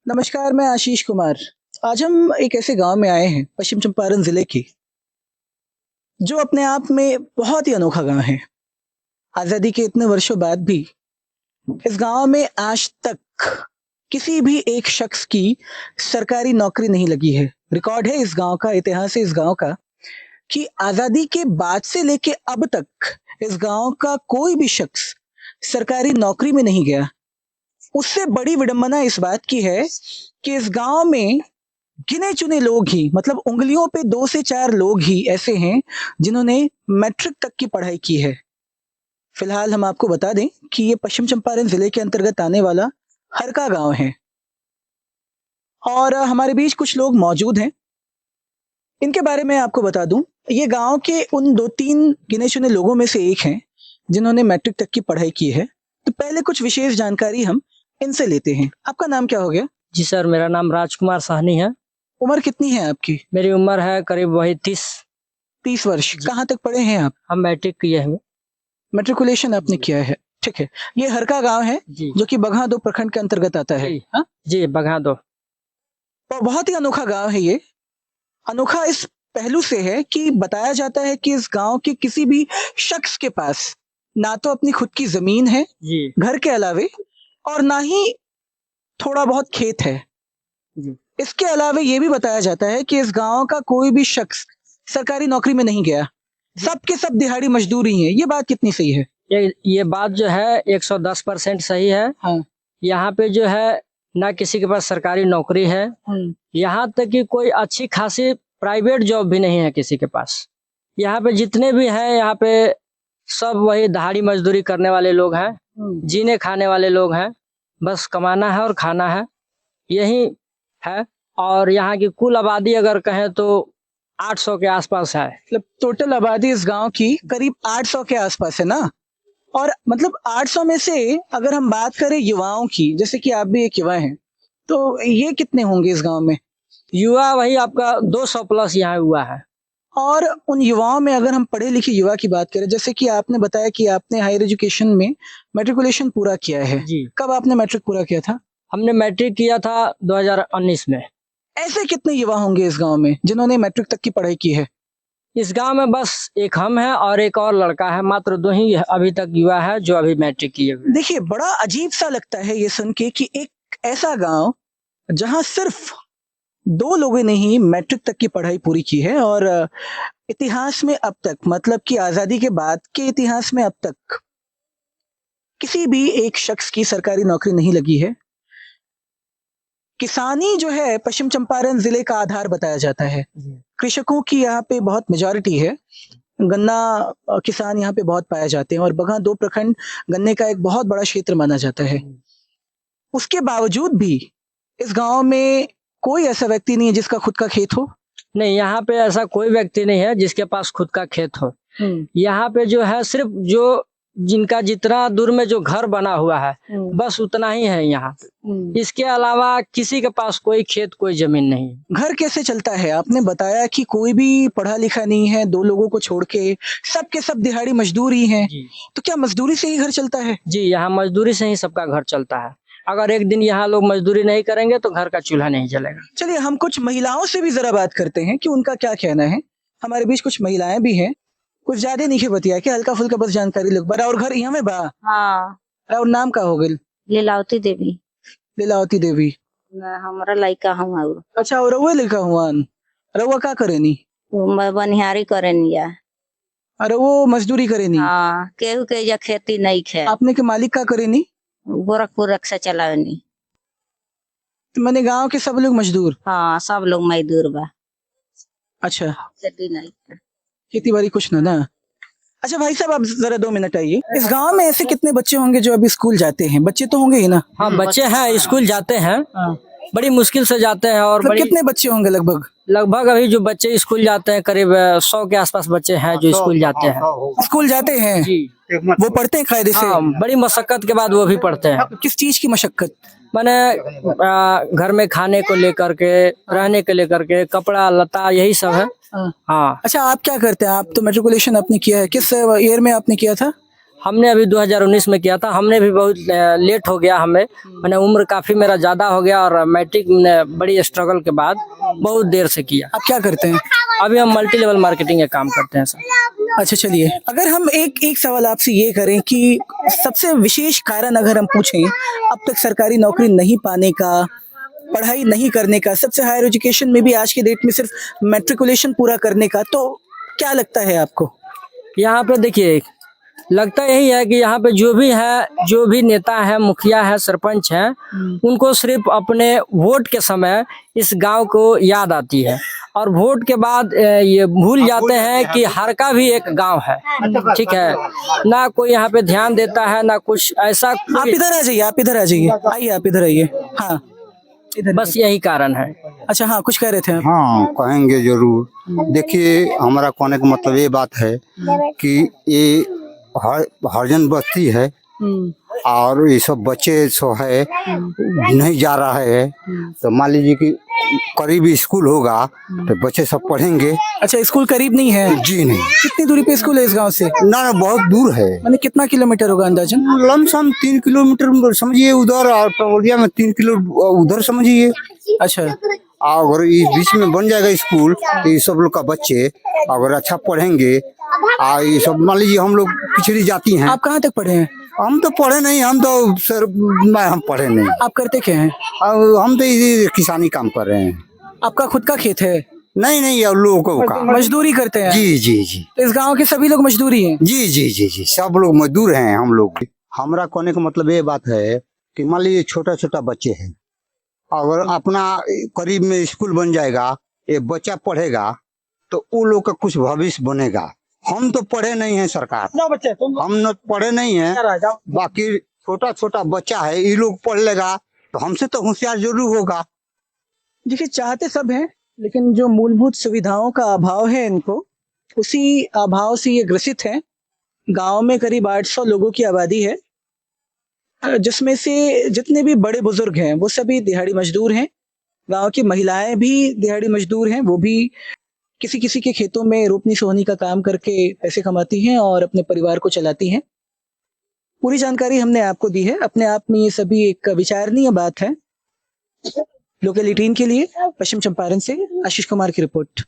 नमस्कार, मैं आशीष कुमार। आज हम एक ऐसे गांव में आए हैं, पश्चिम चंपारण जिले के, जो अपने आप में बहुत ही अनोखा गांव है। आजादी के इतने वर्षों बाद भी इस गांव में आज तक किसी भी एक शख्स की सरकारी नौकरी नहीं लगी है। रिकॉर्ड है इस गांव का, इतिहास है इस गांव का कि आजादी के बाद से लेके अब तक इस गांव का कोई भी शख्स सरकारी नौकरी में नहीं गया। उससे बड़ी विडंबना इस बात की है कि इस गांव में गिने चुने लोग ही, मतलब उंगलियों पे 2 से 4 लोग ही ऐसे हैं जिन्होंने मैट्रिक तक की पढ़ाई की है। फिलहाल हम आपको बता दें कि ये पश्चिम चंपारण जिले के अंतर्गत आने वाला हरका गांव है और हमारे बीच कुछ लोग मौजूद हैं। इनके बारे में आपको बता दूं, ये गांव के उन 2-3 गिने चुने लोगों में से एक हैं जिन्होंने मैट्रिक तक की पढ़ाई की है। तो पहले कुछ विशेष जानकारी हम इनसे लेते हैं। आपका नाम क्या हो गया? जी सर, मेरा नाम राजकुमार साहनी है। उम्र कितनी है आपकी? मेरी उम्र है करीब वही 30 वर्ष। कहाँ तक पढ़े हैं आप? हम मैट्रिक किए हैं। मैट्रिकुलेशन आपने किया है, ठीक है। ये हरका गांव है जी जो कि बगहा 2 प्रखंड के अंतर्गत आता है। जी। हाँ? जी, बगहा 2। और बहुत ही अनोखा गांव है ये। अनोखा इस पहलू से है कि बताया जाता है कि इस गांव के किसी भी शख्स के पास ना तो अपनी खुद की जमीन है जी घर के अलावे, और ना ही थोड़ा बहुत खेत है। जी। इसके अलावे ये भी बताया जाता है कि इस गांव का कोई भी शख्स सरकारी नौकरी में नहीं गया। सब के सब दिहाड़ी मजदूर ही हैं। ये बात कितनी सही है? ये बात जो है 110% सही है। हाँ। यहाँ पे जो है ना किसी के पास सरकारी नौकरी है, यहाँ तक कि कोई अच्छी खासी प्राइवेट जॉब भी नहीं है किसी के पास। यहाँ पे जितने भी हैं, यहाँ पे सब वही दिहाड़ी मजदूरी करने वाले लोग हैं, जीने खाने वाले लोग हैं। बस कमाना है और खाना है, यही है। और यहाँ की कुल आबादी अगर कहें तो 800 के आसपास है। मतलब टोटल आबादी इस गांव की करीब 800 के आसपास है ना। और मतलब 800 में से अगर हम बात करें युवाओं की, जैसे कि आप भी एक युवा हैं, तो ये कितने होंगे इस गांव में? युवा वही आपका 200 प्लस यहाँ हुआ है। और उन युवाओं में अगर हम पढ़े लिखे युवा की बात करें, जैसे कि आपने बताया कि आपने हायर एजुकेशन में मैट्रिकुलेशन पूरा किया है। जी। कब आपने मैट्रिक पूरा किया था? हमने मैट्रिक किया था 2019 में। ऐसे कितने युवा होंगे इस गांव में जिन्होंने मैट्रिक तक की पढ़ाई की है? इस गांव में बस एक हम हैं और एक और लड़का है, मात्र 2 ही अभी तक युवा है जो अभी मैट्रिक किए हुए। देखिए, बड़ा अजीब सा लगता है ये सुन के कि एक ऐसा गांव जहां सिर्फ 2 लोगों ने ही मैट्रिक तक की पढ़ाई पूरी की है और इतिहास में अब तक, मतलब कि आजादी के बाद के इतिहास में अब तक किसी भी एक शख्स की सरकारी नौकरी नहीं लगी है। किसानी जो है पश्चिम चंपारण जिले का आधार बताया जाता है। कृषकों की यहाँ पे बहुत मेजॉरिटी है। गन्ना किसान यहाँ पे बहुत पाए जाते हैं और बगहा 2 प्रखंड गन्ने का एक बहुत बड़ा क्षेत्र माना जाता है। उसके बावजूद भी इस गांव में कोई ऐसा व्यक्ति नहीं है जिसका खुद का खेत हो। नहीं, यहाँ पे ऐसा कोई व्यक्ति नहीं है जिसके पास खुद का खेत हो। यहाँ पे जो है सिर्फ जो जिनका जितना दूर में जो घर बना हुआ है बस उतना ही है यहाँ। इसके अलावा किसी के पास कोई खेत कोई जमीन नहीं। घर कैसे चलता है? आपने बताया कि कोई भी पढ़ा लिखा नहीं है, 2 लोगों को छोड़ के सब के सब दिहाड़ी मजदूर ही हैं। तो क्या मजदूरी से ही घर चलता है? जी, यहाँ मजदूरी से ही सबका घर चलता है। अगर एक दिन यहाँ लोग मजदूरी नहीं करेंगे तो घर का चूल्हा नहीं जलेगा। चलिए, हम कुछ महिलाओं से भी जरा बात करते हैं कि उनका क्या कहना है। हमारे बीच कुछ महिलाएं भी हैं। कुछ ज्यादा नहीं बतिया के, हल्का फुल्का बस जानकारी लोग बड़ा। और घर यहाँ में बा? हाँ। और नाम का हो गई? लीलावती देवी। लीलावती देवी। हमारा लड़का हूँ। अच्छा, और रउआ लिखा हुआ? रउआ का करेनी? मैं बनिहारी करेनी या। अरे वो मजदूरी करेनी? हाँ, केहू के या खेती नहीं खे। आपने के मालिक का करेनी? गोरखपुर रक्षा चलावनी। मैंने गांव के सब लोग मजदूर? हाँ, सब लोग मजदूर बा। अच्छा, खेती नहीं। खेती बाड़ी कुछ ना। अच्छा भाई साहब, आप जरा 2 मिनट आइए। इस गांव में ऐसे कितने बच्चे होंगे जो अभी स्कूल जाते हैं? बच्चे तो होंगे ही ना? हाँ, बच्चे हैं, स्कूल जाते हैं। बड़ी मुश्किल से जाते हैं। और तो कितने बच्चे होंगे लगभग? लगभग अभी जो बच्चे स्कूल जाते हैं करीब 100 के आसपास बच्चे हैं जो स्कूल जाते हैं। स्कूल जाते हैं? जी। वो पढ़ते हैं कायदे से? हाँ, बड़ी मशक्कत के बाद वो भी पढ़ते हैं। किस चीज की मशक्कत? माने घर में खाने को लेकर के, रहने के लेकर के, कपड़ा लता यही सब है। हाँ। अच्छा, आप क्या करते हैं? आप तो मैट्रिकुलेशन आपने किया है, किस ईयर में आपने किया था? हमने अभी 2019 में किया था। हमने भी बहुत लेट हो गया, हमें मैंने उम्र काफी मेरा ज्यादा हो गया और मैट्रिक ने बड़ी स्ट्रगल के बाद बहुत देर से किया। आप क्या करते हैं? अभी हम मल्टी लेवल मार्केटिंग का काम करते हैं सर। अच्छा चलिए, अगर हम एक सवाल आपसे ये करें कि सबसे विशेष कारण अगर हम पूछें अब तक सरकारी नौकरी नहीं पाने का, पढ़ाई नहीं करने का, सबसे हायर एजुकेशन में भी आज के डेट में सिर्फ मैट्रिकुलेशन पूरा करने का, तो क्या लगता है आपको? यहाँ पे देखिए, लगता यही है कि यहाँ पे जो भी है, जो भी नेता है, मुखिया है, सरपंच है, उनको सिर्फ अपने वोट के समय इस गांव को याद आती है और वोट के बाद ये भूल जाते हैं कि हर का भी एक गांव है। ठीक है, ना कोई यहाँ पे ध्यान देता है, ना कुछ ऐसा। आप इधर आ जाइए, आप इधर आ जाइए, आइए आप इधर आइए। हाँ इधर, बस यही कारण है। अच्छा हाँ, कुछ कह रहे थे आप? हाँ, कहेंगे जरूर। देखिए, हमारा कहने का मतलब ये बात है कि ये हरिजन बस्ती है और ये सब बच्चे सो है नहीं जा रहा है, तो मान लीजिए कि करीब स्कूल होगा तो बच्चे सब पढ़ेंगे। अच्छा, स्कूल करीब नहीं है? जी नहीं। कितनी दूरी पे स्कूल है इस गांव से? ना बहुत दूर है, माने कितना किलोमीटर होगा अंदाजन? लमसम 3 किलोमीटर समझिए उधर, और टोलिया में 3 किलो उधर समझिए। अच्छा, अगर इस बीच में बन जाएगा स्कूल तो ये सब लोग का बच्चे अगर अच्छा पढ़ेंगे, और ये सब मान लीजिए हम लोग पिछड़ी जाती हैं। आप कहाँ तक पढ़े हैं? हम तो पढ़े नहीं, हम तो सर हम पढ़े नहीं। आप करते क्या हैं? हम तो ये किसानी काम कर रहे हैं। आपका खुद का खेत है? नहीं नहीं, ये लोगों का मजदूरी करते हैं? जी जी जी तो इस गांव के सभी लोग मजदूरी हैं? जी जी जी जी, सब लोग मजदूर हैं हम लोग। हमारा कहने का मतलब ये बात है कि मान लीजिए छोटा छोटा बच्चे हैं, अगर अपना करीब में स्कूल बन जाएगा, ये बच्चा पढ़ेगा तो वो लोग का कुछ भविष्य बनेगा। हम तो पढ़े नहीं है सरकार, हम न पढ़े नहीं है, बाकी छोटा छोटा बच्चा है, ये लोग पढ़ लेगा तो हमसे तो होशियार जरूर होगा। देखिए, चाहते सब हैं लेकिन जो मूलभूत सुविधाओं का अभाव है इनको, उसी अभाव से ये ग्रसित हैं। गांव में करीब 800 लोगों की आबादी है, जिसमें से जितने भी बड़े बुजुर्ग हैं वो सभी दिहाड़ी मजदूर हैं। गांव की महिलाएं भी दिहाड़ी मजदूर हैं, वो भी किसी किसी के खेतों में रोपनी सोहनी का काम करके पैसे कमाती हैं और अपने परिवार को चलाती हैं। पूरी जानकारी हमने आपको दी है। अपने आप में ये सभी एक विचारणीय बात है। लोकल 18 के लिए पश्चिम चंपारण से आशीष कुमार की रिपोर्ट।